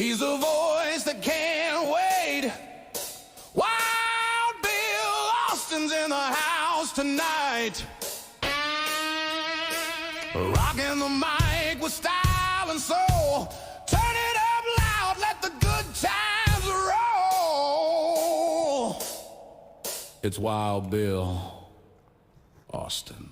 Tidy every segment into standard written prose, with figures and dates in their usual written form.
He's a voice that can't wait. Wild Bill Austin's in the house tonight. Rocking the mic with style and soul. Turn it up loud, let the good times roll. It's Wild Bill Austin.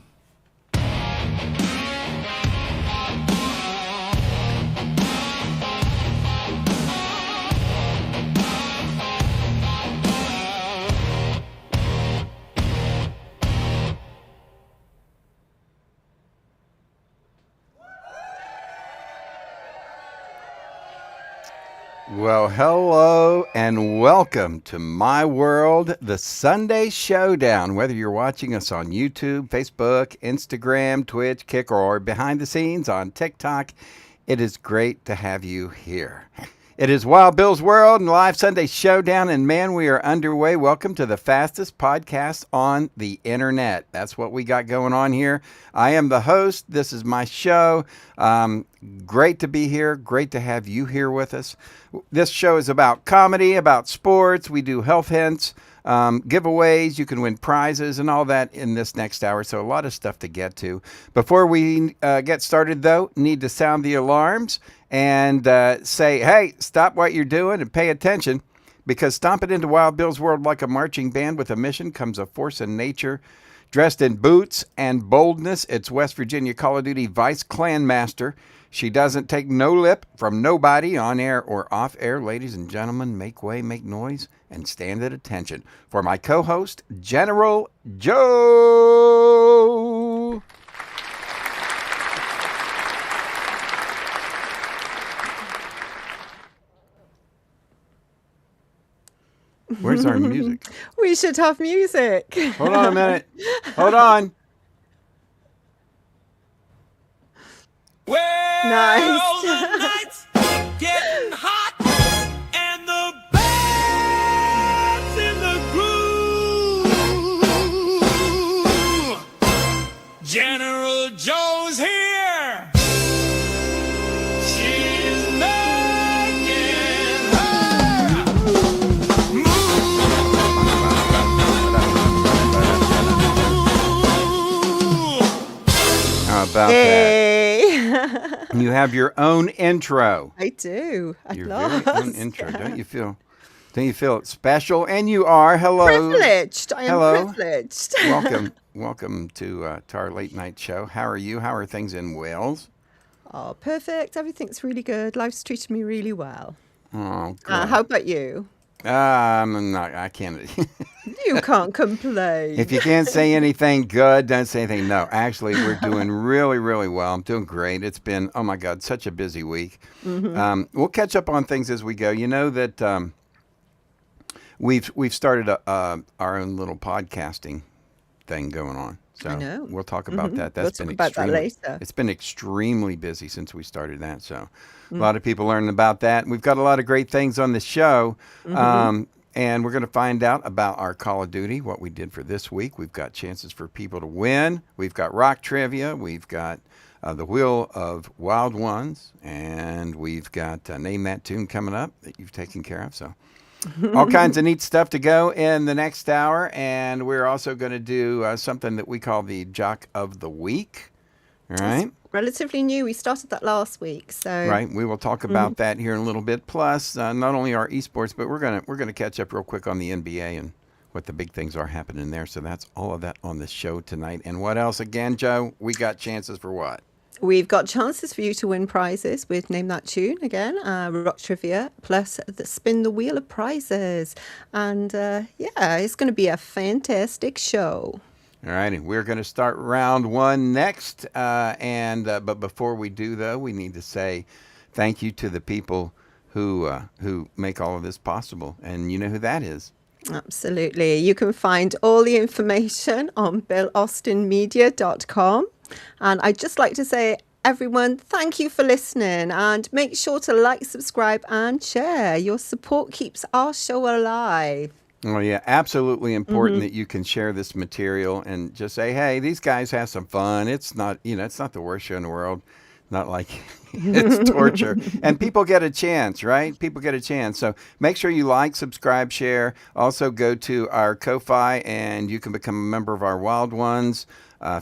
Well, hello and welcome to My World, the Sunday Showdown. Whether you're watching us on YouTube, Facebook, Instagram, Twitch, Kick, or behind the scenes on TikTok, it is great to have you here. It is Wild Bill's World and Live Sunday Showdown, and man, we are underway. Welcome to the fastest podcast on the internet. That's what we got going on here. I am the host. This is my show. Great to be here. Great to have you here with us. This show is about comedy, about sports. We do health hints, giveaways. You can win prizes and all that in this next hour. So a lot of stuff to get to. Before we get started, though, need to sound the alarms and say, hey, stop what you're doing and pay attention, because stomping into Wild Bill's World like a marching band with a mission comes a force in nature. Dressed in boots and boldness, it's West Virginia Call of Duty Vice Clan Master. She doesn't take no lip from nobody on air or off air. Ladies and gentlemen, make way, make noise, and stand at attention for my co-host, General Joe. Where's our music? We should have music. Hold on a minute. Hold on. Well, Nice. the night's getting hot, and the band's in the groove. General Joe's here. She's making her move. How about that? Hey. You have your own intro. I do. At Your last. very own intro. Don't you feel special? And you are. Hello. Privileged. I am Hello. privileged. Welcome to our late night show. How are you? How are things in Wales? Oh, perfect. Everything's really good. Life's treated me really well. Oh, good. How about you? I can't. You can't complain. If you can't say anything good, don't say anything. No, actually, we're doing really, really well. I'm doing great. It's been, oh my God, such a busy week. We'll catch up on things as we go. You know that we've started our own little podcasting thing going on. So I know. we'll talk about that. We'll talk about that later. It's been extremely busy since we started that. So a lot of people learning about that. We've got a lot of great things on the show. And we're going to find out about our Call of Duty, what we did for this week. We've got chances for people to win. We've got rock trivia. We've got the Wheel of Wild Ones. And we've got Name That Tune coming up that you've taken care of. So all kinds of neat stuff to go in the next hour. And we're also going to do something that we call the Jock of the Week. All right. Relatively new. We started that last week, so Right. We will talk about that here in a little bit. Plus, not only our esports, but we're gonna catch up real quick on the NBA and what the big things are happening there. So that's all of that on the show tonight. And what else again, Joe? We got chances for what? we've got chances for you to win prizes with Name That Tune again, rock trivia, plus the spin the wheel of prizes, and yeah, it's going to be a fantastic show. All right, and we're going to start round one next. But before we do, though, we need to say thank you to the people who make all of this possible. And you know who that is. Absolutely. You can find all the information on BillAustinMedia.com. And I'd just like to say, everyone, thank you for listening. And make sure to like, subscribe, and share. Your support keeps our show alive. Oh, yeah, absolutely important that you can share this material and just say, hey, these guys have some fun. It's not, it's not the worst show in the world. not like it's torture. And people get a chance, right? People get a chance. So make sure you like, subscribe, share. Also go to our Ko-Fi and you can become a member of our Wild Ones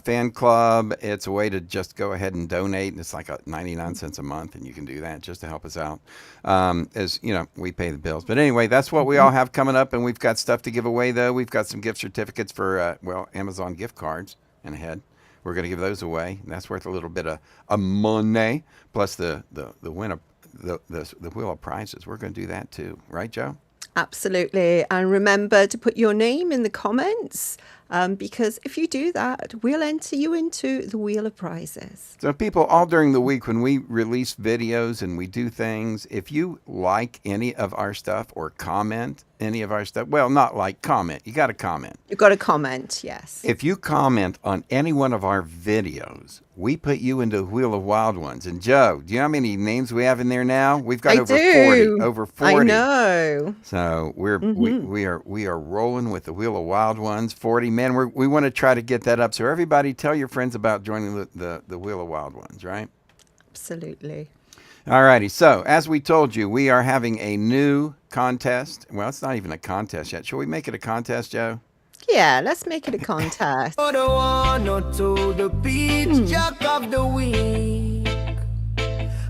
fan club. It's a way to just go ahead and donate. It's like 99 cents a month, and you can do that just to help us out. As you know, we pay the bills. But anyway, that's what we all have coming up, and we've got stuff to give away, though. We've got some gift certificates for, Amazon gift cards and ahead. We're going to give those away. That's worth a little bit of money, plus the wheel of prizes. We're going to do that too, right, Joe? Absolutely. And remember to put your name in the comments because if you do that, we'll enter you into the Wheel of Prizes. So people, all during the week when we release videos and we do things, if you like any of our stuff or comment any of our stuff, well, not like, comment. You got to comment. You've got to comment, yes. If you comment on any one of our videos, we put you into the Wheel of Wild Ones. And Joe, do you know how many names we have in there now? We've got over 40. Over 40. I know. So we are rolling with the Wheel of Wild Ones. 40 men. We want to try to get that up. So everybody, tell your friends about joining the Wheel of Wild Ones, right? Absolutely. All righty. So as we told you, we are having a new contest. Well, it's not even a contest yet. Shall we make it a contest, Joe? Yeah, let's make it a contest. For the one or two, the Peach Jack of the week.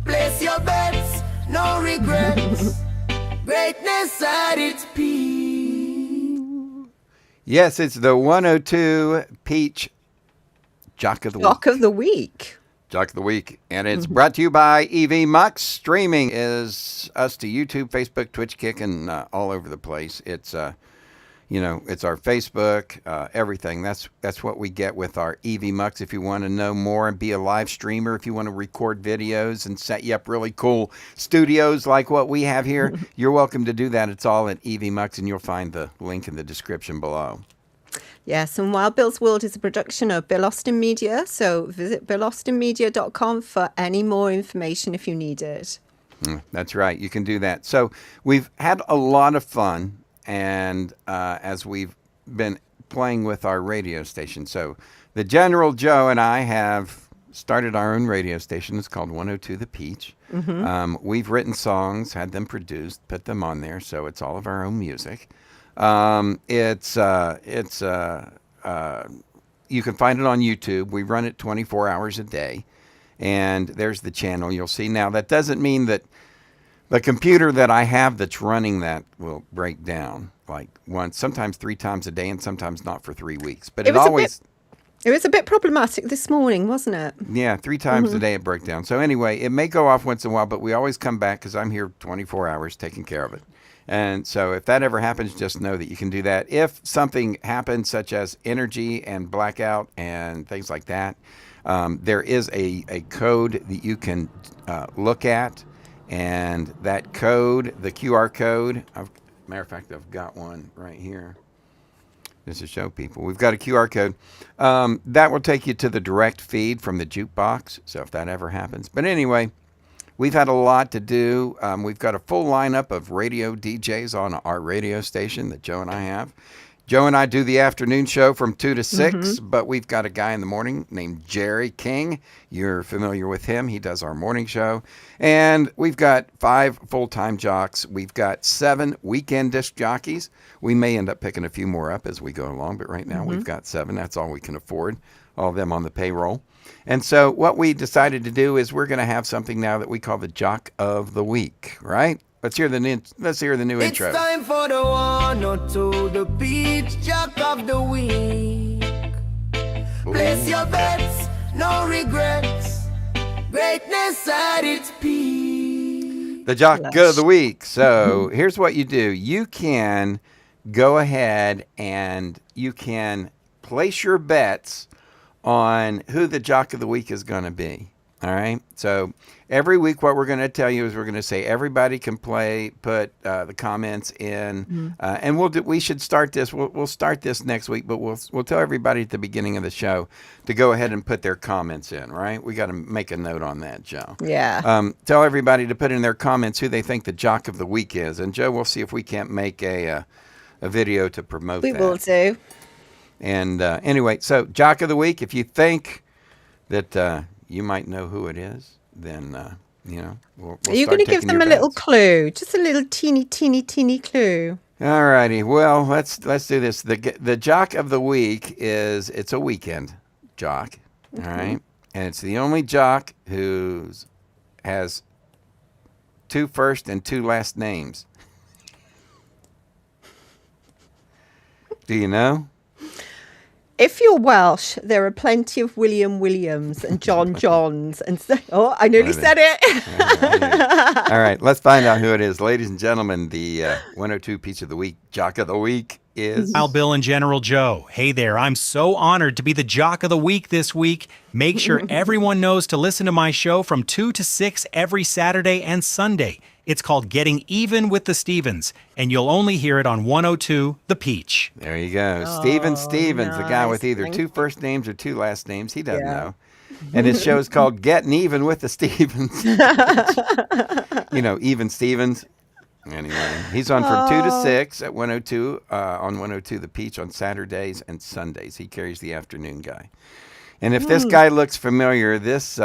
Place your bets, no regrets. Greatness at its peak. Yes, it's the 102 Peach Jock of the Week. Jock of the Week. Jock of the Week. And it's brought to you by EV Mux. Streaming is us to YouTube, Facebook, Twitch, Kick, and all over the place. It's it's our Facebook, everything. That's what we get with our EV Mux. If you want to know more and be a live streamer, if you want to record videos and set you up really cool studios like what we have here, you're welcome to do that. It's all at EV Mux, and you'll find the link in the description below. Yes, and Wild Bill's World is a production of Bill Austin Media, so visit BillAustinMedia.com for any more information if you need it. That's right. You can do that. So we've had a lot of fun, and as we've been playing with our radio station. So the General Joe and I have started our own radio station. It's called 102 The Peach. We've written songs, had them produced, put them on there, so it's all of our own music. You can find it on YouTube. We run it 24 hours a day, and there's the channel you'll see. Now, that doesn't mean that the computer that I have that's running that will break down like once, sometimes 3 times a day, and sometimes not for 3 weeks. But it was a bit problematic this morning, wasn't it? Yeah, 3 times a day it broke down. So anyway, it may go off once in a while, but we always come back because I'm here 24 hours taking care of it. And so if that ever happens, just know that you can do that. If something happens, such as energy and blackout and things like that, there is a code that you can look at. And that code, the QR code, matter of fact, I've got one right here. Just to show people. We've got a QR code. That will take you to the direct feed from the jukebox. So if that ever happens. But anyway, we've had a lot to do. We've got a full lineup of radio DJs on our radio station that Joe and I have. Joe and I do the afternoon show from 2 to 6, but we've got a guy in the morning named Jerry King. You're familiar with him. He does our morning show. And we've got 5 full-time jocks. We've got 7 weekend disc jockeys. We may end up picking a few more up as we go along, but right now we've got 7. That's all we can afford, all of them on the payroll. And so what we decided to do is we're going to have something now that we call the Jock of the Week, right? Let's hear the new intro. It's time for the one or two, the Peach Jack of the week. Place your bets, no regrets. Greatness at its peak. The Jock of the Week. So here's what you do. You can go ahead and you can place your bets on who the Jock of the Week is going to be. All right. So every week, what we're going to tell you is we're going to say everybody can put the comments in, and we should start this. We'll start this next week, but we'll tell everybody at the beginning of the show to go ahead and put their comments in. Right? We got to make a note on that, Joe. Yeah. Tell everybody to put in their comments who they think the Jock of the Week is, and Joe, we'll see if we can't make a video to promote that. We will do. And anyway, so Jock of the Week, if you think that you might know who it is, then we'll Are you start going to give taking them your a little bets. clue? Just a little teeny clue. All righty. Well, let's do this. The jock of the week it's a weekend jock. All right, and it's the only jock who has 2 first and 2 last names. Do you know? If you're Welsh, there are plenty of William Williams and John Johns. Oh, I nearly said it. All right, let's find out who it is. Ladies and gentlemen, the 102 Peach of the Week, Jock of the Week is... Al, Bill, and General Joe. Hey there, I'm so honored to be the Jock of the Week this week. Make sure everyone knows to listen to my show from 2 to 6 every Saturday and Sunday. It's called Getting Even with the Stevens, and you'll only hear it on 102 The Peach. There you go. Steven Stevens, the guy with nice. either Thank 2 you. first names or 2 last names. He doesn't Yeah. know. And his show is called Getting Even with the Stevens. Even Stevens. Anyway, he's on from 2 to 6 at 102 on 102 The Peach on Saturdays and Sundays. He carries the afternoon guy. And if this guy looks familiar, this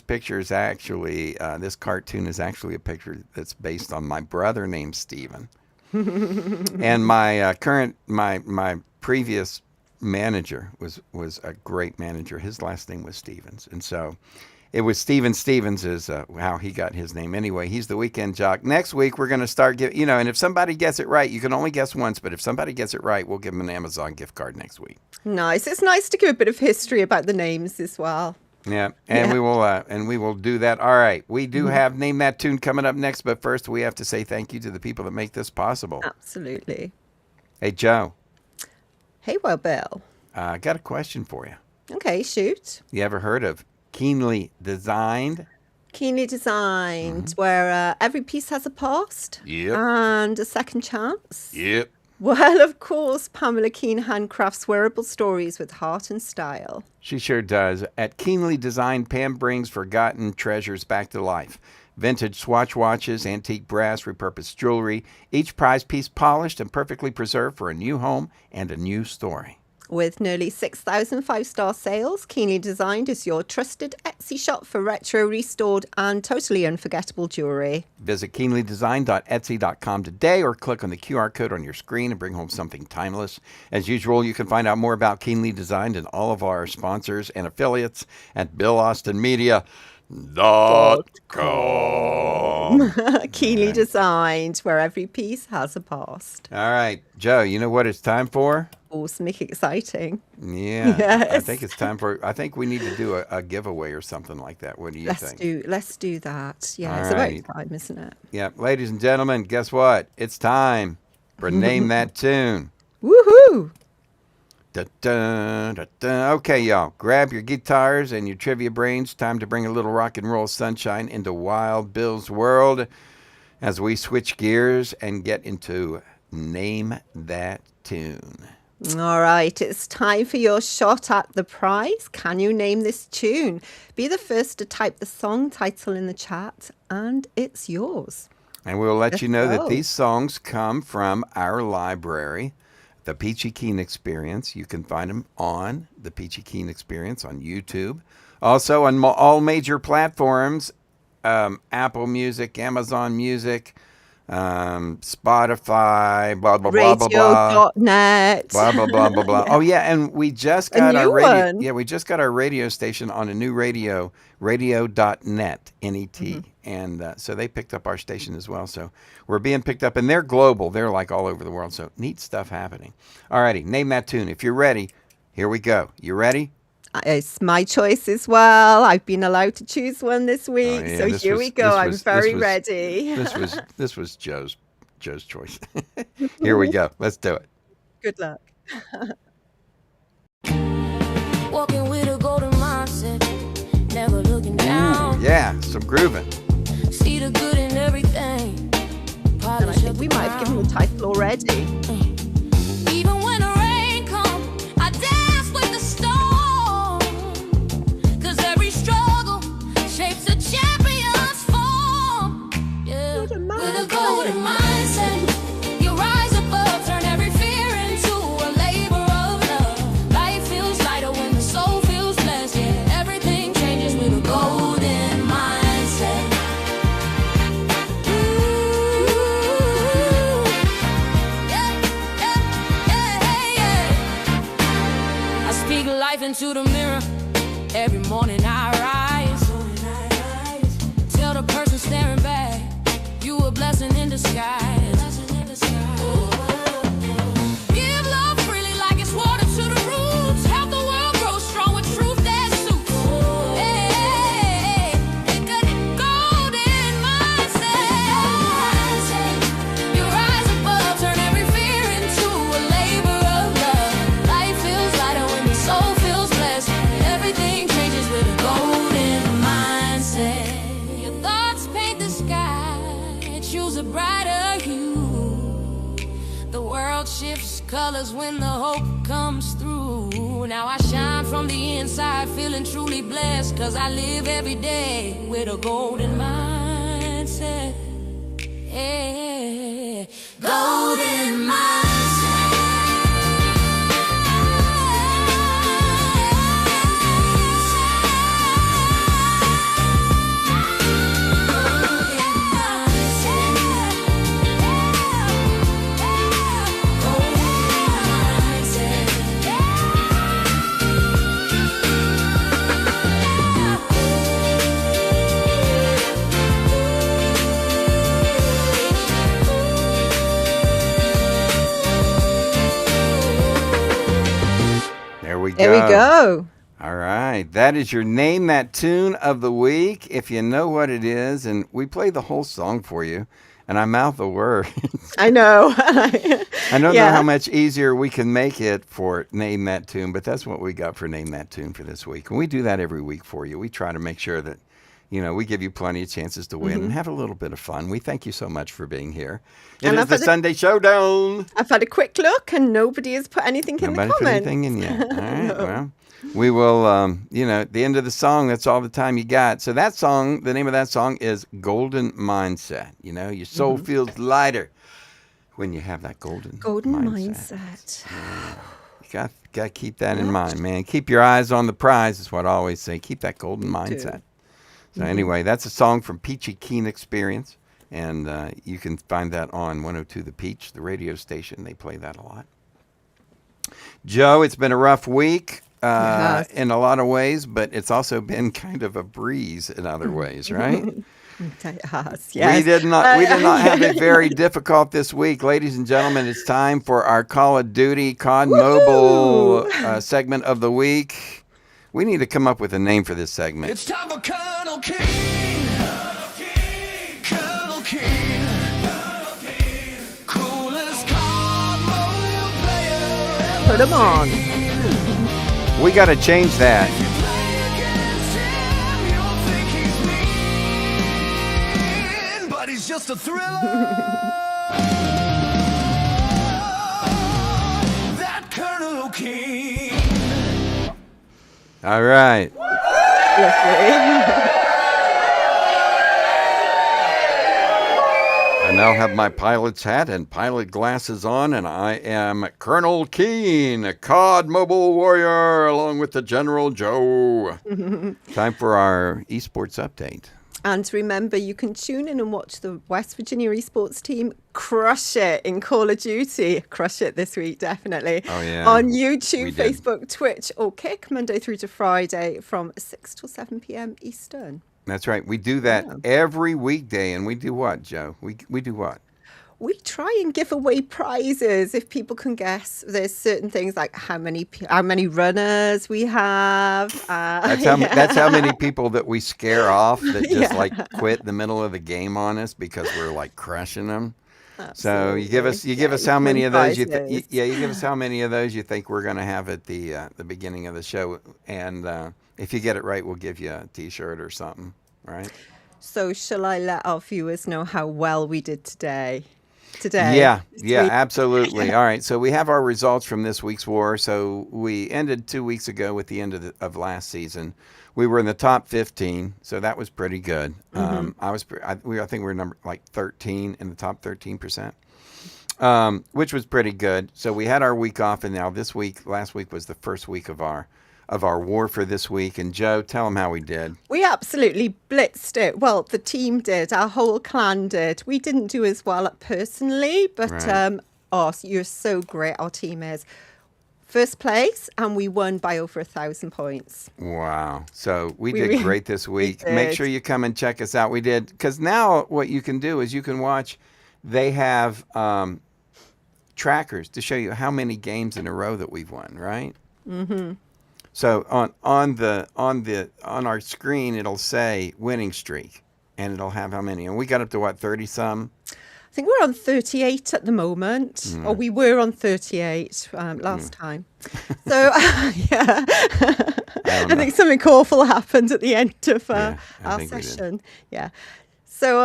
picture is actually this cartoon is actually a picture that's based on my brother named Steven. And my my previous manager was a great manager. His last name was Stevens, and so it was Steven Stevens is how he got his name. Anyway, he's the weekend jock. Next week we're going to start and if somebody gets it right, you can only guess once, but if somebody gets it right, we'll give them an Amazon gift card next week. Nice. It's nice to give a bit of history about the names as well. Yeah, and we will do that. All right, we do have Name That Tune coming up next, but first we have to say thank you to the people that make this possible. Absolutely. Hey, Joe, Hey, well, Bill. I got a question for you. Okay, shoot. You ever heard of Keenly Designed? Keenly designed, where every piece has a past Yep. and a second chance. Yep. Well, of course, Pamela Keen handcrafts wearable stories with heart and style. She sure does. At Keenly Designed, Pam brings forgotten treasures back to life. Vintage Swatch watches, antique brass, repurposed jewelry, each prize piece polished and perfectly preserved for a new home and a new story. With nearly 6,000 five-star sales, Keenly Designed is your trusted Etsy shop for retro, restored, and totally unforgettable jewelry. Visit keenlydesign.etsy.com today or click on the QR code on your screen and bring home something timeless. As usual, you can find out more about Keenly Designed and all of our sponsors and affiliates at BillAustinMedia.com. Keenly Designed, where every piece has a past. All right, Joe, you know what it's time for? Awesome, exciting. Yeah, I Yes. think it's time for. I think we need to do a giveaway or something like that. What do you think? Let's do that. Yeah, All it's right. about time, isn't it? Yeah, ladies and gentlemen, guess what? It's time for Name That Tune. Woohoo! Da, da, da, da. Okay, y'all, grab your guitars and your trivia brains. Time to bring a little rock and roll sunshine into Wild Bill's world as we switch gears and get into Name That Tune. All right, it's time for your shot at the prize. Can you name this tune? Be the first to type the song title in the chat, and it's yours. And we'll let you know that go. these songs come from our library, The Peachy Keen Experience. You can find them on The Peachy Keen Experience on YouTube. Also on all major platforms, Apple Music, Amazon Music, Spotify, blah, blah, blah, blah, blah. Radio.net. Blah blah blah blah blah. Oh yeah, and we just A got our new radio. one. Yeah, we just got our radio station on a new radio, radio.net, N-E-T, and so they picked up our station as well. So we're being picked up, and they're global. They're like all over the world. So neat stuff happening. Alrighty, name that tune. If you're ready, here we go. You ready? It's my choice as well. I've been allowed to choose one this week. Oh, yeah, so this here was- we go. this I'm was- very this was- ready. This was Joe's choice. Here we go. Let's do it. Good luck. Walking with a golden mindset, never looking down. Yeah, some grooving. See the good in everything. And I Polish think up we the might have given crown. the title already. Even when the rain comes, I dance with the storm. 'Cause every struggle shapes a champion's form. Yeah. With a golden mindset, you rise above, turn every fear into a labor of love. Life feels lighter when the soul feels blessed. Yeah, everything changes with a golden mindset. to the mirror. Every morning I rise. Tell the person staring back, you a blessing in disguise. Give love freely like it's water to the roots. Help the world grow strong with truth that suits. Hey, think a golden mindset. You rise above, turn every fear into a labor of love. Life feels lighter when the soul feels blessed. Everything changes with a golden mindset. Your thoughts paint the sky, choose a brighter hue. The world shifts colors when the hope comes through. Now I shine from the inside, feeling truly blessed, 'cause I live every day with a golden mindset. Yeah. Golden There we go. There we go. All right. That is your Name That Tune of the week. If you know what it is, and we play the whole song for you, and I mouth the words. I know. I don't Yeah. know how much easier we can make it for Name That Tune, but that's what we got for Name That Tune for this week. And we do that every week for you. We try to make sure that, we give you plenty of chances to win and have a little bit of fun. We thank you so much for being here. It And is I've the had a- Sunday Showdown. I've had a quick look and nobody has put anything in Nobody the put comments. anything in yet. All right, well, we will, at the end of the song, that's all the time you got. So that song, the name of that song is Golden Mindset. Your soul feels lighter when you have that golden Mindset. You got to keep that in mind, man. Keep your eyes on the prize is what I always say. Keep that golden mindset. So anyway, that's a song from Peachy Keen Experience. And you can find that on 102 The Peach, the radio station. They play that a lot. Joe, it's been a rough week in a lot of ways, but it's also been kind of a breeze in other ways, right? It has, yes. We did not have it very difficult this week. Ladies and gentlemen, it's time for our Call of Duty COD Mobile segment of the week. We need to come up with a name for this segment. It's time for Colonel King. Colonel King. Coolest COD Mobile player ever. Put them on. We got to change that. Play against him, you'll think he's mean, but he's just a thriller. That Colonel King. All right. I now have my pilot's hat and pilot glasses on, and I am Colonel Keen, a COD Mobile Warrior, along with the General Joe. Time for our esports update. And remember, you can tune in and watch the West Virginia esports team crush it in Call of Duty. Crush it this week, definitely. Oh, yeah. On We YouTube, did. Facebook, Twitch, or Kick, Monday through to Friday from 6 till 7 p.m. Eastern. That's right. We do that every weekday, and we do what, Joe? We do what? We try and give away prizes if people can guess. There's certain things like how many runners we have. That's how many people that we scare off that just like quit in the middle of the game on us because we're like crushing them. So you give us how many of those you give us how many of those you think we're going to have at the beginning of the show, and if you get it right, we'll give you a T-shirt or something, right? So shall I let our viewers know how well we did today? This Yeah, week? absolutely. All right, so we have our results from this week's war. So we ended 2 weeks ago with the end of last season. We were in the top 15, so that was pretty good. I think we were number like 13 in the top 13%, which was pretty good. So we had our week off, and now last week was the first week of our war for this week. And Joe, tell them how we did. We absolutely blitzed it. Well, the team did. Our whole clan did. We didn't do as well personally, but Right. you're so great. Our team is first place, and we won by over 1,000 points. Wow. So we We did really- great this week. Make did. sure you come and check us out. We did, because now what you can do is you can watch, they have trackers to show you how many games in a row that we've won, right? Mm-hmm. So on our screen, it'll say winning streak, and it'll have how many. And we got up to what, 30 some? I think we're on 38 at the moment, or we were on 38 last time. So, yeah, I think something awful happened at the end of I our think we did. session. Yeah. So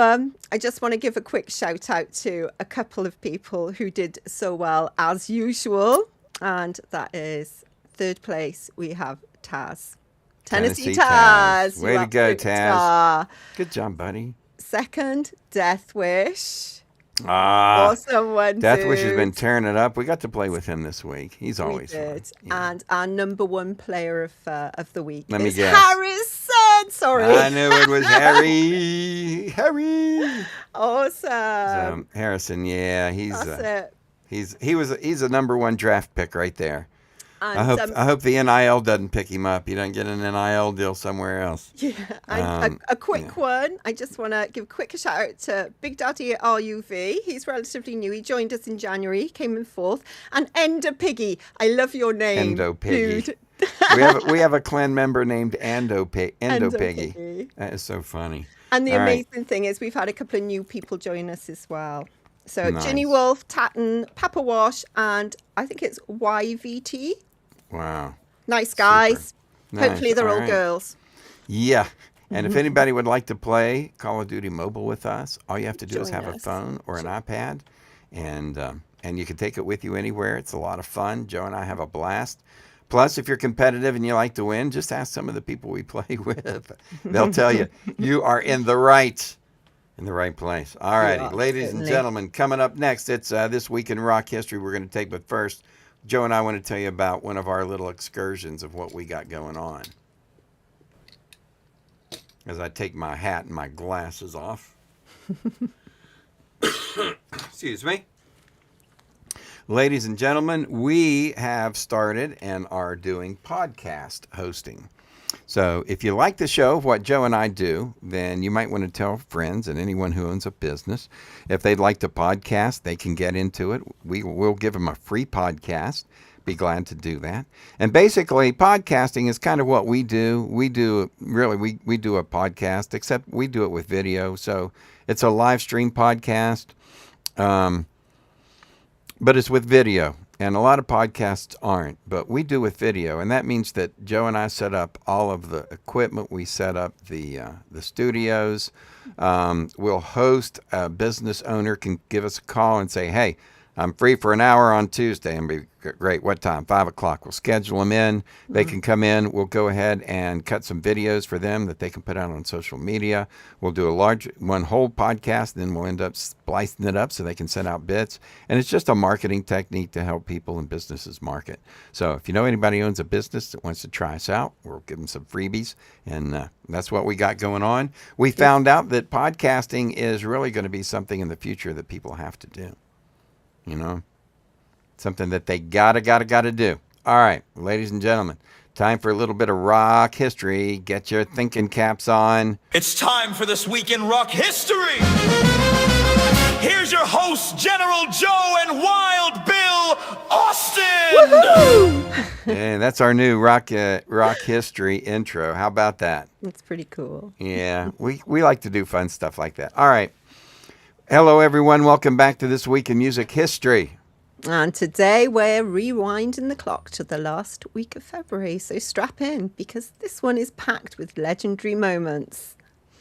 I just want to give a quick shout out to a couple of people who did so well as usual. And that is third place, we have Taz. Tennessee Taz. Taz. Way you to go, absolute Taz. star. Good job, buddy. Second, Death Wish. Ah, Awesome one, Death Wish has dude. been tearing it up. We got to play with him this week. He's We always fun. did. Yeah. And our number one player of the week Let me is guess. Harrison. Sorry. I knew it was Harry. Harry. Awesome. Harrison, yeah, That's it. he's a number one draft pick right there. And, I hope the NIL doesn't pick him up. He doesn't get an NIL deal somewhere else. And a quick one. I just want to give a quick shout out to Big Daddy at RUV. He's relatively new. He joined us in January. He came in fourth. And Ender Piggy. I love your name. Endo Piggy. dude. we have a clan member named Endo Piggy. Piggy. That is so funny. And the All right. amazing thing is we've had a couple of new people join us as well. So Nice. Ginny Wolf, Tatton, Papa Wash, and I think it's YVT. Wow. Nice guys. Nice. Hopefully they're all right. girls. Yeah. And if anybody would like to play Call of Duty Mobile with us, all you have to do is Join have a us. phone or an iPad, and you can take it with you anywhere. It's a lot of fun. Joe and I have a blast. Plus, if you're competitive and you like to win, just ask some of the people we play with. They'll tell you you are in the right place. All righty, are, ladies and certainly. gentlemen, coming up next, it's This Week in Rock History we're going to take. But first, Joe and I want to tell you about one of our little excursions of what we got going on. As I take my hat and my glasses off. Excuse me. Ladies and gentlemen, we have started and are doing podcast hosting. So if you like the show, what Joe and I do, then you might want to tell friends and anyone who owns a business. If they'd like to podcast, they can get into it. We will give them a free podcast. Be glad to do that. And basically, podcasting is kind of what we do. We do a podcast, except we do it with video. So it's a live stream podcast, but it's with video. And a lot of podcasts aren't, but we do with video. And that means that Joe and I set up all of the equipment. We set up the studios. We'll host. A business owner can give us a call and say, hey, I'm free for an hour on Tuesday. And be great. What time? 5 o'clock. We'll schedule them in. They can come in. We'll go ahead and cut some videos for them that they can put out on social media. We'll do one whole podcast. Then we'll end up splicing it up so they can send out bits. And it's just a marketing technique to help people and businesses market. So if you know anybody who owns a business that wants to try us out, we'll give them some freebies. And that's what we got going on. We found out that podcasting is really going to be something in the future that people have to do. You know, something that they gotta do. All right, ladies and gentlemen, time for a little bit of rock history. Get your thinking caps on. It's time for This Week in Rock History. Here's your hosts, General Joe and Wild Bill Austin. And that's our new rock history intro. How about that? That's pretty cool. Yeah, we like to do fun stuff like that. All right. Hello, everyone. Welcome back to This Week in Music History. And today we're rewinding the clock to the last week of February. So strap in because this one is packed with legendary moments.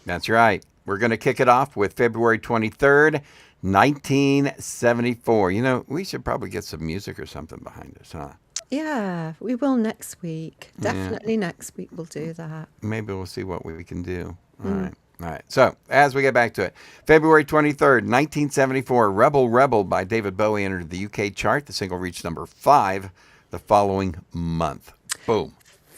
That's right. We're going to kick it off with February 23rd, 1974. You know, we should probably get some music or something behind us, huh? Yeah, we will next week. Definitely next week we'll do that. Maybe we'll see what we can do. All right. All right. So as we get back to it, February 23rd, 1974, Rebel Rebel by David Bowie entered the UK chart. The single reached number 5 the following month. Boom.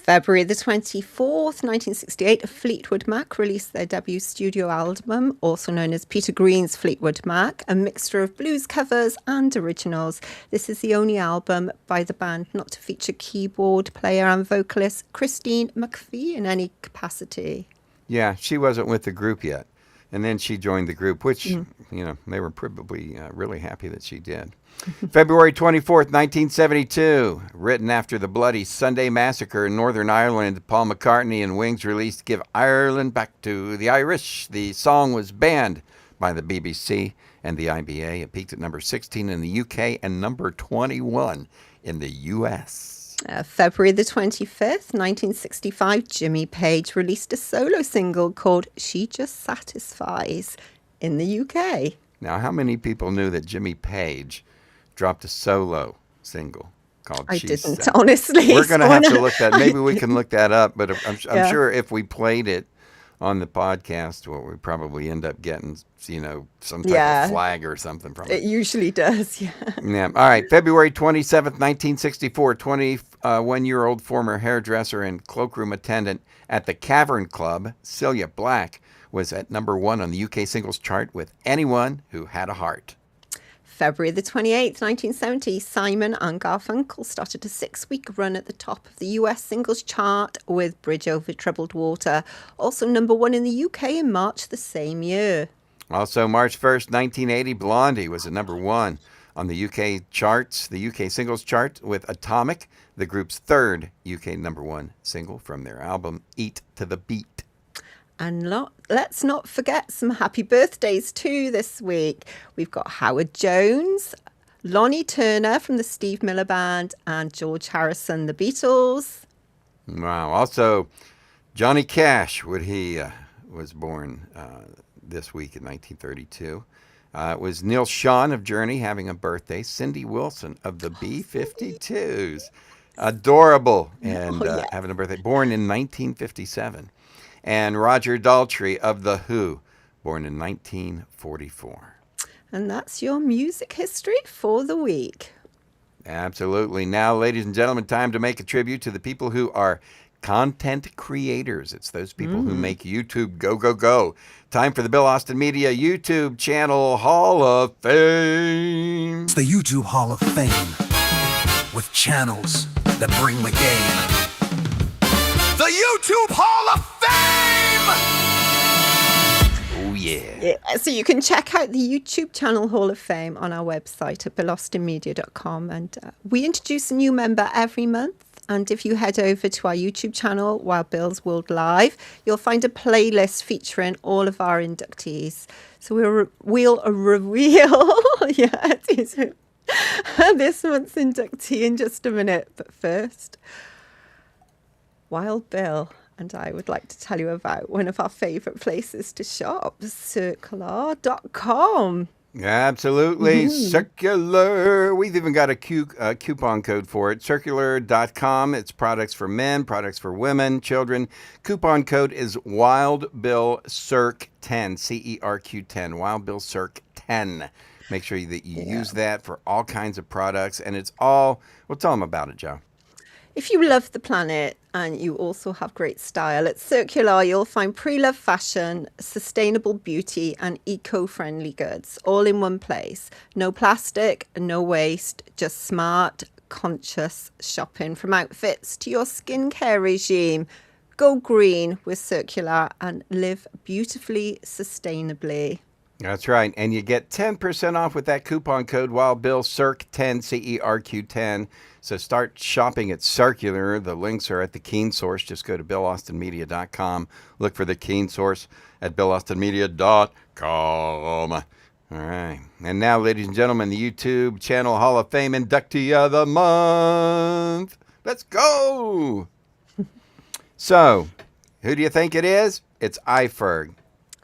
February the 24th, 1968, Fleetwood Mac released their debut studio album, also known as Peter Green's Fleetwood Mac, a mixture of blues covers and originals. This is the only album by the band not to feature keyboard player and vocalist Christine McVie in any capacity. Yeah, she wasn't with the group yet. And then she joined the group, which, you know, they were probably really happy that she did. February 24th, 1972, written after the bloody Sunday massacre in Northern Ireland, Paul McCartney and Wings released Give Ireland Back to the Irish. The song was banned by the BBC and the IBA. It peaked at number 16 in the UK and number 21 in the US. February the 25th, 1965, Jimmy Page released a solo single called She Just Satisfies in the UK. Now, how many people knew that Jimmy Page dropped a solo single called I She didn't, Said? honestly. We're going to have to Scorner. look that. Maybe we can look that up, but I'm Yeah. sure if we played it on the podcast, well, we probably end up getting, you know, some type Yeah. of flag or something from It it. usually does, yeah. Yeah. All right. February 27th, 1964, 21-year-old former hairdresser and cloakroom attendant at the Cavern Club, Celia Black, was at number 1 on the UK singles chart with Anyone Who Had a Heart. February the 28th, 1970, Simon and Garfunkel started a 6-week run at the top of the US singles chart with Bridge Over Troubled Water, also number 1 in the UK in March the same year. Also, March 1st, 1980, Blondie was at number 1 on the UK charts, the UK singles chart, with Atomic, the group's 3rd UK number 1 single from their album Eat to the Beat. And let's not forget some happy birthdays too this week. We've got Howard Jones, Lonnie Turner from the Steve Miller Band, and George Harrison, the Beatles. Wow. Also, Johnny Cash, he was born this week in 1932. It was Neil Schon of Journey having a birthday. Cindy Wilson of the B-52s. Adorable. And having a birthday. Born in 1957. And Roger Daltrey of The Who, born in 1944. And that's your music history for the week. Absolutely. Now, ladies and gentlemen, time to make a tribute to the people who are content creators. It's those people who make YouTube go, go, go. Time for the Bill Austin Media YouTube channel Hall of Fame. It's the YouTube Hall of Fame with channels that bring the game. The YouTube Hall of Fame! Oh, yeah. Yeah, so you can check out the YouTube channel Hall of Fame on our website at BillAustinMedia.com. And we introduce a new member every month. And if you head over to our YouTube channel, Wild Bill's World Live, you'll find a playlist featuring all of our inductees. So we'll reveal this month's inductee in just a minute. But first, Wild Bill and I would like to tell you about one of our favourite places to shop, Circular.com. Absolutely. Circular. We've even got a coupon code for it. Circular.com. It's products for men, products for women, children. Coupon code is WildBillCirc10, CERQ10, WildBillCirc10. Make sure that you use that for all kinds of products. And it's all, well, tell them about it, Joe. If you love the planet and you also have great style, at Circular you'll find pre-loved fashion, sustainable beauty and eco-friendly goods all in one place. No plastic, no waste, just smart, conscious shopping. From outfits to your skincare regime, go green with Circular and live beautifully sustainably. That's right. And you get 10% off with that coupon code WildBillCirc10, CERQ10. So start shopping at Circular. The links are at the Keen Source. Just go to BillAustinMedia.com. Look for the Keen Source at BillAustinMedia.com. All right. And now, ladies and gentlemen, the YouTube channel Hall of Fame inductee of the month. Let's go. So, who do you think it is? It's iFerg.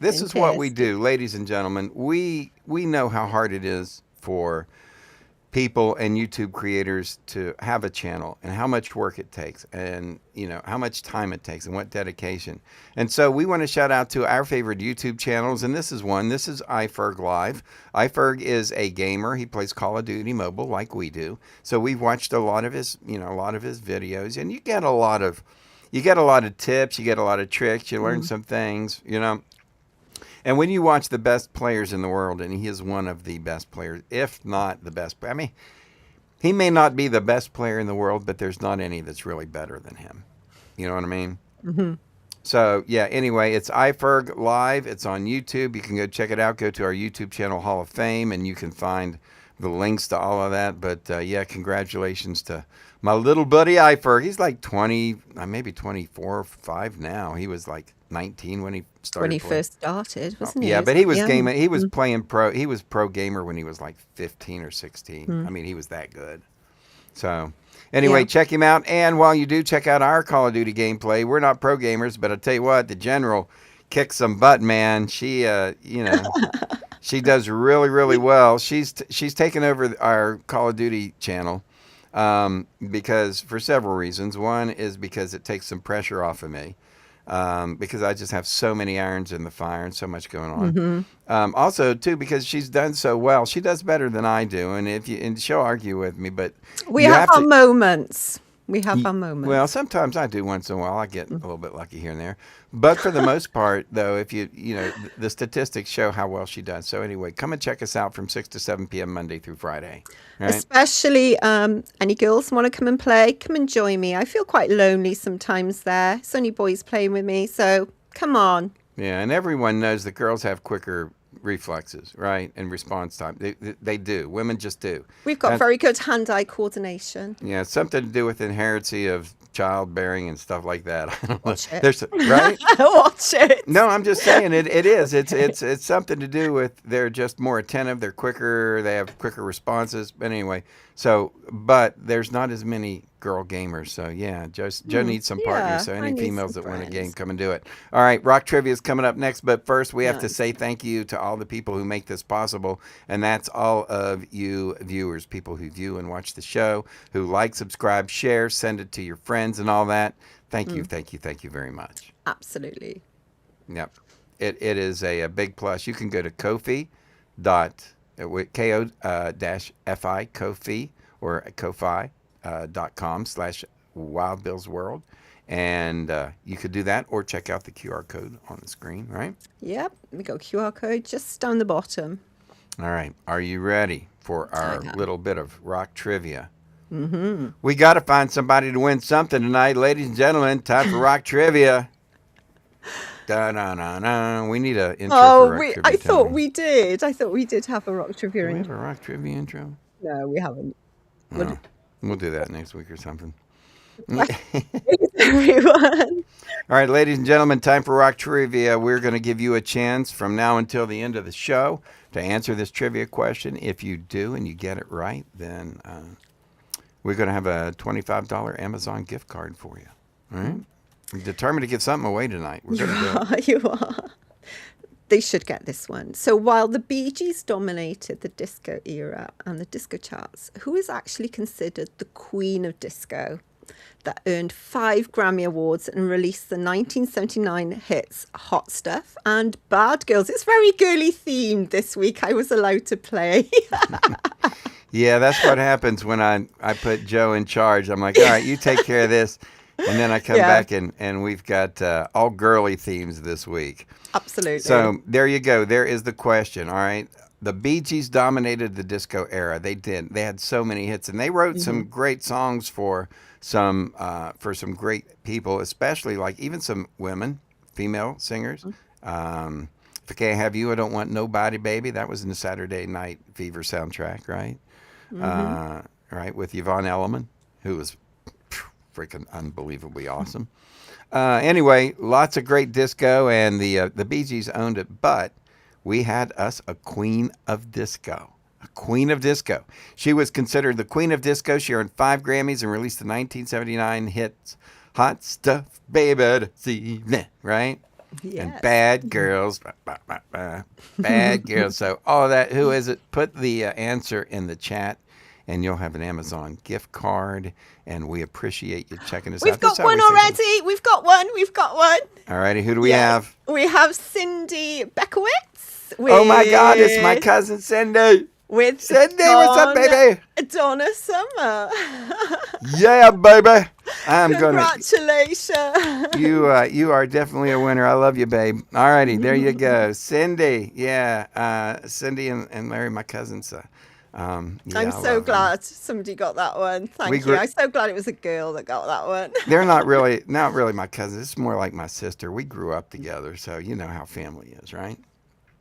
This is what we do, ladies and gentlemen. We know how hard it is for people and YouTube creators to have a channel and how much work it takes and, you know, how much time it takes and what dedication. And so we want to shout out to our favorite YouTube channels, and this is one. This is iFerg Live. iFerg is a gamer. He plays Call of Duty Mobile like we do. So we've watched a lot of his videos, and you get a lot of you get a lot of tips, you get a lot of tricks, you learn some things, you know. And when you watch the best players in the world, and he is one of the best players, if not the best. I mean, he may not be the best player in the world, but there's not any that's really better than him. You know what I mean? Mm-hmm. So, yeah, anyway, it's iFerg Live. It's on YouTube. You can go check it out. Go to our YouTube channel, Hall of Fame, and you can find the links to all of that. But, yeah, congratulations to my little buddy iFerg. He's like 20, maybe 24 or 5 now. He was like 19 when he started When he playing. first started, wasn't he? Yeah, but he was young. gaming. He was playing pro. He was pro gamer when he was like 15 or 16. I mean, he was that good. So, anyway, Yeah. check him out. And while you do, check out our Call of Duty gameplay. We're not pro gamers, but I'll tell you what, the General kicks some butt, man. She, you know, she does really, really well. She's taken over our Call of Duty channel because for several reasons. One is because it takes some pressure off of me. Because I just have so many irons in the fire and so much going on. Also, too, because she's done so well. She does better than I do, and she'll argue with me. But We you have our to- moments. We have our moments. Well, sometimes I do once in a while. I get a little bit lucky here and there. But for the most part, though, if you know, the statistics show how well she does. So anyway, come and check us out from 6 to 7 p.m. Monday through Friday. Right? Especially any girls want to come and play, come and join me. I feel quite lonely sometimes there. It's only boys playing with me, so come on. Yeah, and everyone knows that girls have quicker reflexes, right, and response time. They do. Women just do. We've got And- very good hand-eye coordination. Yeah, it's something to do with inherency of childbearing and stuff like that. I don't know. Watch it. There's right? Watch it. No, I'm just saying it is. It's something to do with they're just more attentive, they're quicker, they have quicker responses. But anyway, but there's not as many girl gamers. So yeah, Joe needs some partners. So I any need females some that want a game, friends. come and do it. All right, Rock Trivia is coming up next, but first we have to say thank you to all the people who make this possible, and that's all of you viewers, people who view and watch the show, who like, subscribe, share, send it to your friends and all that. Thank you very much. Absolutely. Yep. It is a big plus. You can go to Ko-fi, Ko-fi, or Ko-fi.com/Wild Bill's World. And you could do that or check out the QR code on the screen, right? Yep. We got QR code just down the bottom. All right. Are you ready for our am. little bit of rock trivia? Mm-hmm. We got to find somebody to win something tonight. Ladies and gentlemen, time for rock trivia. Da-na-na-na. We need an intro for rock trivia. I thought Tony. we did. I thought we did have a rock trivia. Do we have a rock trivia intro? No, we haven't. Oh, we'll do that next week or something. Everyone. All right, ladies and gentlemen, time for rock trivia. We're going to give you a chance from now until the end of the show to answer this trivia question. If you do and you get it right, then we're going to have a $25 Amazon gift card for you. All right? I'm determined to give something away tonight. We're going to do it. You are. They should get this one. So while the Bee Gees dominated the disco era and the disco charts, who is actually considered the queen of disco that earned 5 Grammy Awards and released the 1979 hits Hot Stuff and Bad Girls? It's very girly themed this week. I was allowed to play. Yeah, that's what happens when I put Joe in charge. I'm like, all right, you take care of this. And then I come Yeah. back and we've got all girly themes this week. Absolutely. So there you go. There is the question. All right. The Bee Gees dominated the disco era. They did. They had so many hits, and they wrote some great songs for some great people, especially like even some women, female singers. If I Can't Have You, I Don't Want Nobody, Baby. That was in the Saturday Night Fever soundtrack, right? Right, with Yvonne Elliman, who was freaking unbelievably awesome. Anyway, lots of great disco, and the Bee Gees owned it, but we had us a queen of disco. A queen of disco. She was considered the queen of disco. She earned 5 Grammys and released the 1979 hits Hot Stuff, Baby, this evening, right? And Yes. Bad Girls, Bad Girls. So all of that, who is it? Put the answer in the chat, and you'll have an Amazon gift card, and we appreciate you checking us We've out. This got is how one we say things. already. We've got one. We've got one. All righty, who do we have? We have Cindy Bekowitz. Oh my God, it's my cousin Cindy. With Cindy, what's up, baby? Donna Summer. Yeah, baby. I'm gonna. Congratulations. You are definitely a winner. I love you, babe. All righty, there you go, Cindy. Yeah, Cindy and Larry, my cousins. Yeah, I'm I so love them. glad somebody got that one. We Thank you. grew- I'm so glad it was a girl that got that one. They're not really my cousins. It's more like my sister. We grew up together, so you know how family is, right?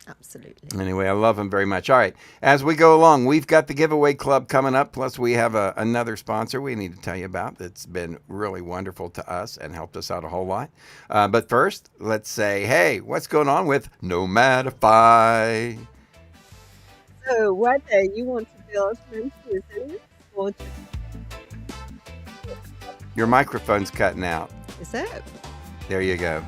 Absolutely. Anyway, I love them very much. All right, as we go along, we've got the giveaway club coming up. Plus, we have another sponsor we need to tell you about that's been really wonderful to us and helped us out a whole lot. But first, let's say, hey, what's going on with Nomadify? So whether you want to build mental resilience or just Your microphone's cutting out. is it? There you go.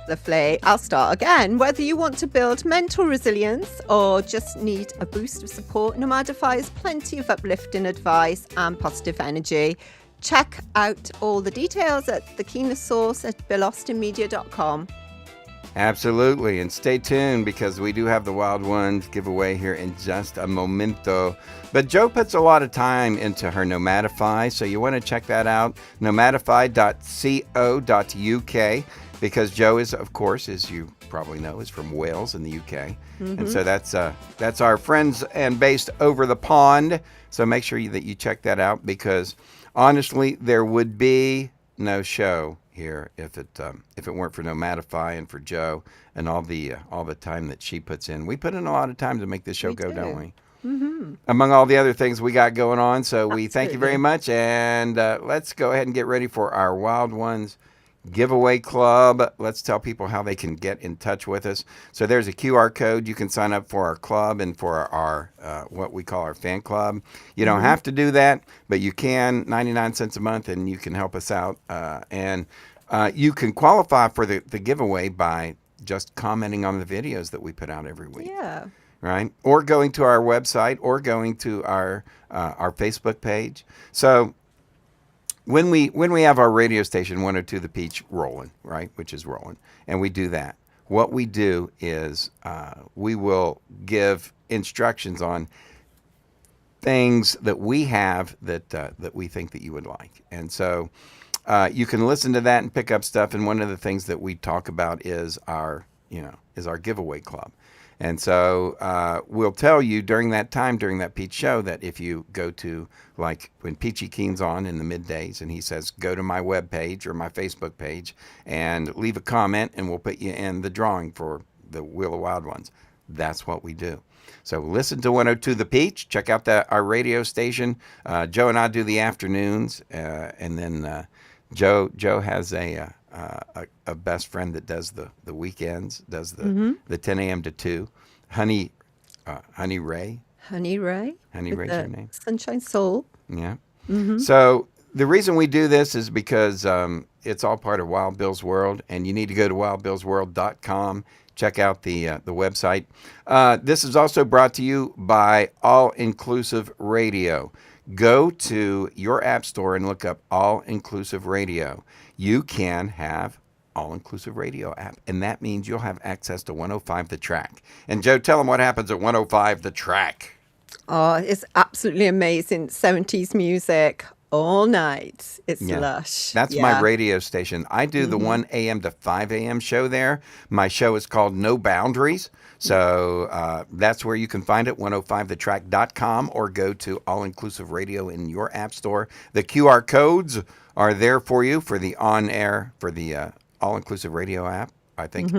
Lovely. I'll start again. Whether you want to build mental resilience or just need a boost of support, Nomadify has plenty of uplifting advice and positive energy. Check out all the details at the keenest source at billaustinmedia.com. Absolutely. And stay tuned because we do have the Wild Ones giveaway here in just a momento. But Joe puts a lot of time into her Nomadify, so you want to check that out, nomadify.co.uk, because Joe is, of course, as you probably know, is from Wales in the UK. And so that's our friends and based over the pond. So make sure that you check that out because honestly, there would be no show here if it weren't for Nomadify and for Joe and all the time that she puts in. We put in a lot of time to make this show go, don't we? Among all the other things we got going on. So we thank you very much. And let's go ahead and get ready for our Wild Ones giveaway club. Let's tell people how they can get in touch with us. So there's a QR code. You can sign up for our club and for our what we call our fan club. You don't have to do that, but you can, 99 cents a month, and you can help us out. And you can qualify for the giveaway by just commenting on the videos that we put out every week. Yeah. Right? Or going to our website or going to our Facebook page. So when we have our radio station 102 The Peach rolling, right, which is rolling, and we do that, what we do is we will give instructions on things that we have that we think that you would like. And so you can listen to that and pick up stuff. And one of the things that we talk about is our giveaway club. And so we'll tell you during that time, during that Peach show, that if you go to, like when Peachy Keen's on in the middays and he says, go to my webpage or my Facebook page and leave a comment and we'll put you in the drawing for the Wheel of Wild Ones. That's what we do. So listen to 102 The Peach. Check out our radio station. Joe and I do the afternoons. And then Joe has a best friend that does the weekends, does the 10 a.m. to 2. Honey Ray. Honey Ray. Honey with Ray's the her name. Sunshine Soul. Yeah. So the reason we do this is because it's all part of Wild Bill's World, and you need to go to wildbillsworld.com. Check out the website. This is also brought to you by All Inclusive Radio. Go to your app store and look up All Inclusive Radio. You can have All Inclusive Radio app, and that means you'll have access to 105 The Track. And Joe, tell them what happens at 105 The Track. Oh, it's absolutely amazing. 70s music all night. It's lush. That's my radio station. I do the 1 a.m. to 5 a.m. show there. My show is called No Boundaries. So that's where you can find it, 105thetrack.com, or go to All Inclusive Radio in your app store. The QR codes are there for you for the on-air, for the All Inclusive Radio app. I think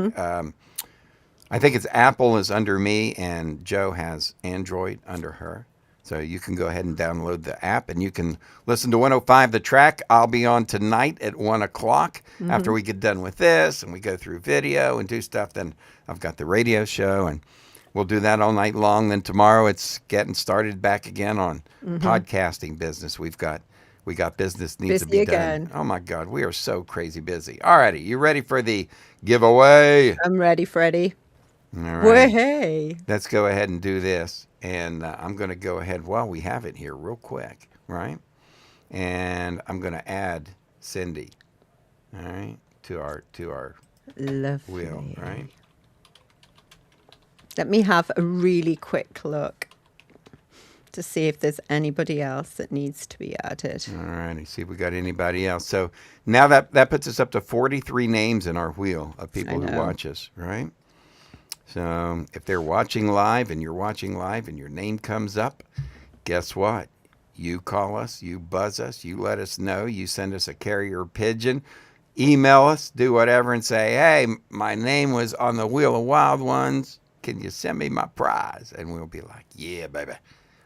it's Apple is under me and Joe has Android under her. So you can go ahead and download the app and you can listen to 105 The Track. I'll be on tonight at 1 o'clock after we get done with this and we go through video and do stuff. Then I've got the radio show and we'll do that all night long. Then tomorrow it's getting started back again on podcasting business. We got business needs to be done. Oh my God, we are so crazy busy. All righty, you ready for the giveaway? I'm ready, Freddie. All right. Hey. Let's go ahead and do this. And I'm going to go ahead while we have it here real quick, right? And I'm going to add Cindy, all right, to our Lovely. wheel, right? Let me have a really quick look. to see if there's anybody else that needs to be added. All righty, see if we got anybody else. So now that puts us up to 43 names in our wheel of people who watch us, right? So if they're watching live and you're watching live and your name comes up, guess what? You call us, you buzz us, you let us know, you send us a carrier pigeon, email us, do whatever, and say, hey, my name was on the Wheel of Wild Ones. Can you send me my prize? And we'll be like, yeah, baby,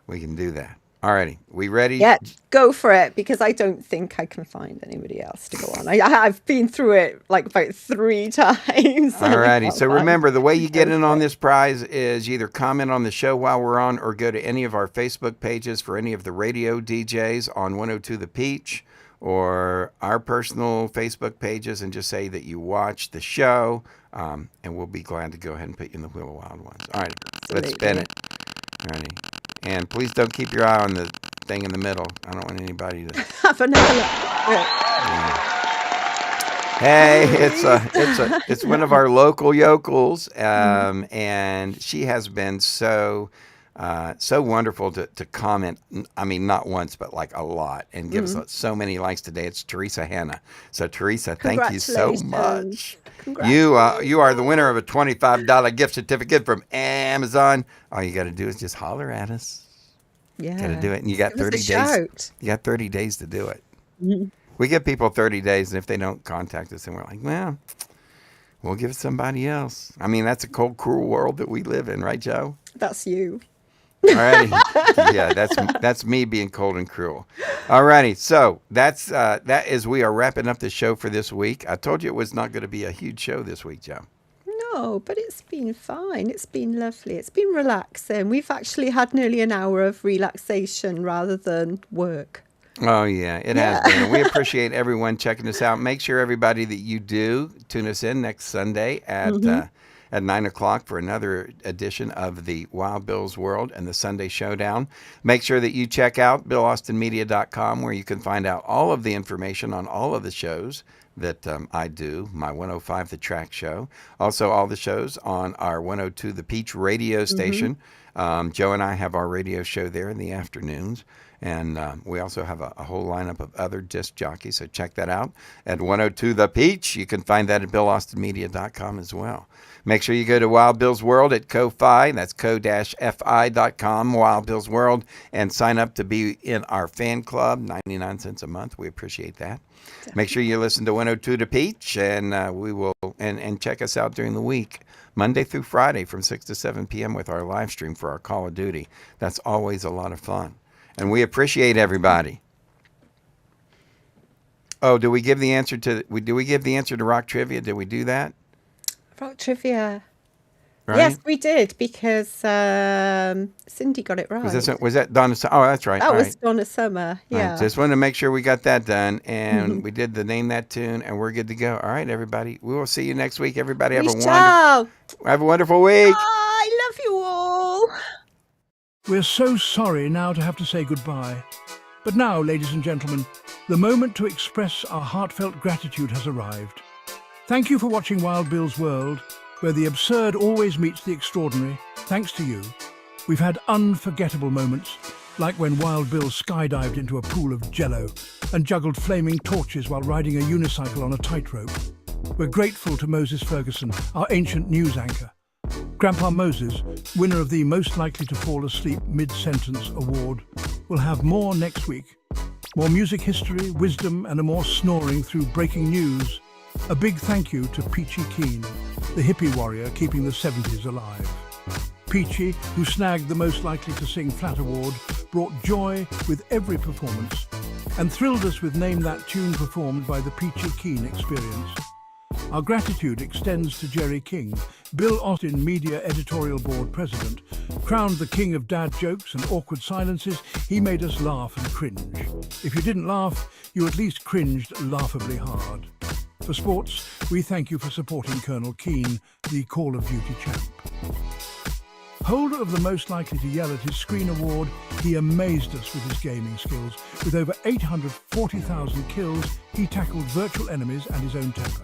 we can do that. All righty, we ready? Yeah, go for it, because I don't think I can find anybody else to go on. I've been through it like about 3 times. All righty, so remember, the way you get in on this prize is you either comment on the show while we're on or go to any of our Facebook pages for any of the radio DJs on 102 The Peach or our personal Facebook pages and just say that you watch the show, and we'll be glad to go ahead and put you in the Wheel of Wild Ones. All right, let's spin it. All righty. And please don't keep your eye on the thing in the middle. I don't want anybody to have another look. Hey, it's one of our local yokels, and she has been so wonderful to comment. I mean, not once, but like a lot, and gives us so many likes today. It's Teresa Hanna. So Teresa, thank you so much. You are the winner of a $25 gift certificate from Amazon. All you got to do is just holler at us. Yeah, got to do it, and you got 30 days. Shout. You got 30 days to do it. We give people 30 days, and if they don't contact us, then we're like, well, we'll give it somebody else. I mean, that's a cold, cruel world that we live in, right, Joe? That's you. All righty. Yeah, that's me being cold and cruel. All righty. So that is we are wrapping up the show for this week. I told you it was not going to be a huge show this week, Joe. No, but it's been fine. It's been lovely. It's been relaxing. We've actually had nearly an hour of relaxation rather than work. Oh, yeah, it has been. And we appreciate everyone checking us out. Make sure, everybody, that you do tune us in next Sunday at 9 o'clock for another edition of the Wild Bill's World and the Sunday Showdown. Make sure that you check out BillAustinMedia.com, where you can find out all of the information on all of the shows that I do, my 105 The Track show. Also, all the shows on our 102 The Peach radio station. Joe and I have our radio show there in the afternoons. And we also have a whole lineup of other disc jockeys, so check that out at 102 The Peach. You can find that at BillAustinMedia.com as well. Make sure you go to Wild Bill's World at Ko-Fi. That's ko-fi.com, Wild Bill's World, and sign up to be in our fan club, 99 cents a month. We appreciate that. Definitely. Make sure you listen to 102 The Peach, and we will and check us out during the week, Monday through Friday from 6 to 7 p.m. with our live stream for our Call of Duty. That's always a lot of fun. And we appreciate everybody. Oh, do we give the answer to Rock Trivia? Did we do that? Rock Trivia. Right? Yes, we did, because Cindy got it right. Was that Donna Summer? Oh, that's right. That was Donna Summer. Yeah. Right. Just wanted to make sure we got that done, and we did the Name That Tune, and we're good to go. All right, everybody. We will see you next week. Everybody have a wonderful week. I love you all. We're so sorry now to have to say goodbye. But now, ladies and gentlemen, the moment to express our heartfelt gratitude has arrived. Thank you for watching Wild Bill's World, where the absurd always meets the extraordinary. Thanks to you, we've had unforgettable moments, like when Wild Bill skydived into a pool of jello and juggled flaming torches while riding a unicycle on a tightrope. We're grateful to Moses Ferguson, our ancient news anchor. Grandpa Moses, winner of the Most Likely to Fall Asleep Mid-Sentence Award, will have more next week. More music history, wisdom, and a more snoring through breaking news. A big thank you to Peachy Keen, the hippie warrior keeping the 70s alive. Peachy, who snagged the Most Likely to Sing Flat Award, brought joy with every performance and thrilled us with Name That Tune performed by the Peachy Keen Experience. Our gratitude extends to Jerry King, Bill Austin Media Editorial Board President. Crowned the king of dad jokes and awkward silences, he made us laugh and cringe. If you didn't laugh, you at least cringed laughably hard. For sports, we thank you for supporting Colonel Keane, the Call of Duty champ. Holder of the Most Likely to Yell at his Screen Award, he amazed us with his gaming skills. With over 840,000 kills, he tackled virtual enemies and his own temper.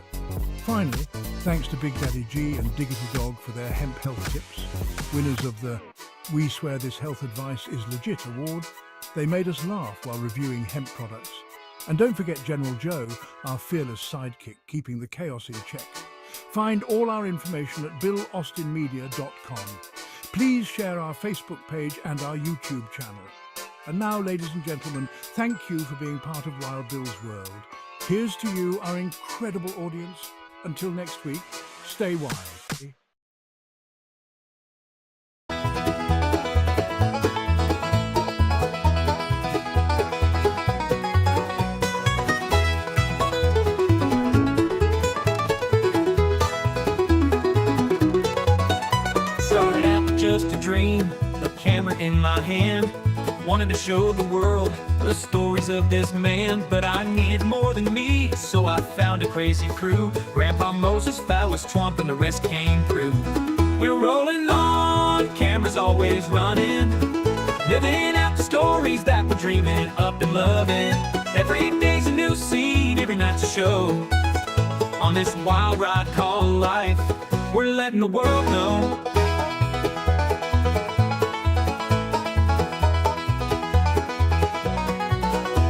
Finally, thanks to Big Daddy G and Diggity Dog for their hemp health tips, winners of the We Swear This Health Advice is Legit award. They made us laugh while reviewing hemp products. And don't forget General Joe, our fearless sidekick, keeping the chaos in check. Find all our information at BillAustinMedia.com. Please share our Facebook page and our YouTube channel. And now, ladies and gentlemen, thank you for being part of Wild Bill's world. Here's to you, our incredible audience. Until next week, stay wild. Started out with just a dream, a camera in my hand. Wanted to show the world the stories of this man, but I needed more than me, so I found a crazy crew. Grandpa Moses, Phyllis Twump, and the rest came through. We're rolling on, cameras always running, living out the stories that we're dreaming up and loving. Every day's a new scene, every night's a show. On this wild ride called life, we're letting the world know.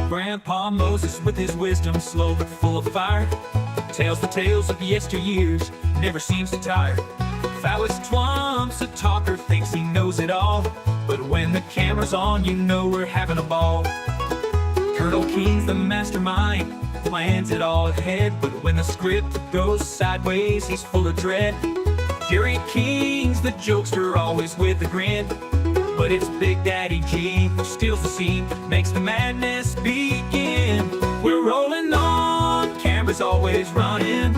Grandpa Moses with his wisdom, slow but full of fire, tells the tales of yesteryears, never seems to tire. Phyllis Twomp's a talker, thinks he knows it all, but when the camera's on, you know we're having a ball. Colonel Keen's the mastermind, plans it all ahead, but when the script goes sideways, he's full of dread. Jerry King's the jokester, always with a grin, but it's Big Daddy G who steals the scene, makes the madness begin. We're rolling on, cameras always running,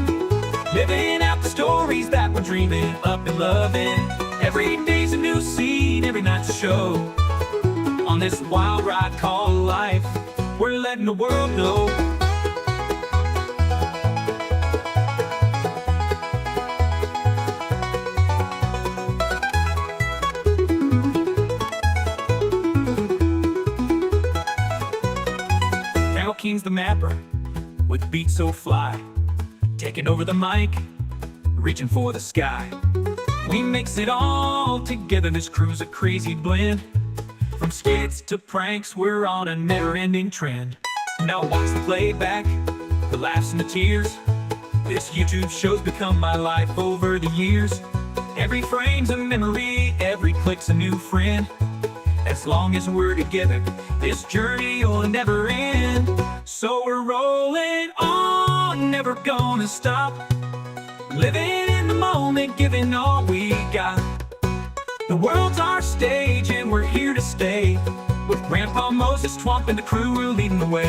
living out the stories that we're dreaming up and loving. Every day's a new scene, every night's a show. On this wild ride called life, we're letting the world know. King's the mapper, with beats so fly, taking over the mic, reaching for the sky. We mix it all together, this crew's a crazy blend. From skits to pranks, we're on a never-ending trend. Now watch the playback, the laughs and the tears. This YouTube show's become my life over the years. Every frame's a memory, every click's a new friend. As long as we're together, this journey will never end. So we're rolling on, never gonna stop, living in the moment, giving all we got. The world's our stage and we're here to stay, with Grandpa Moses, Twump, and the crew, we're leading the way.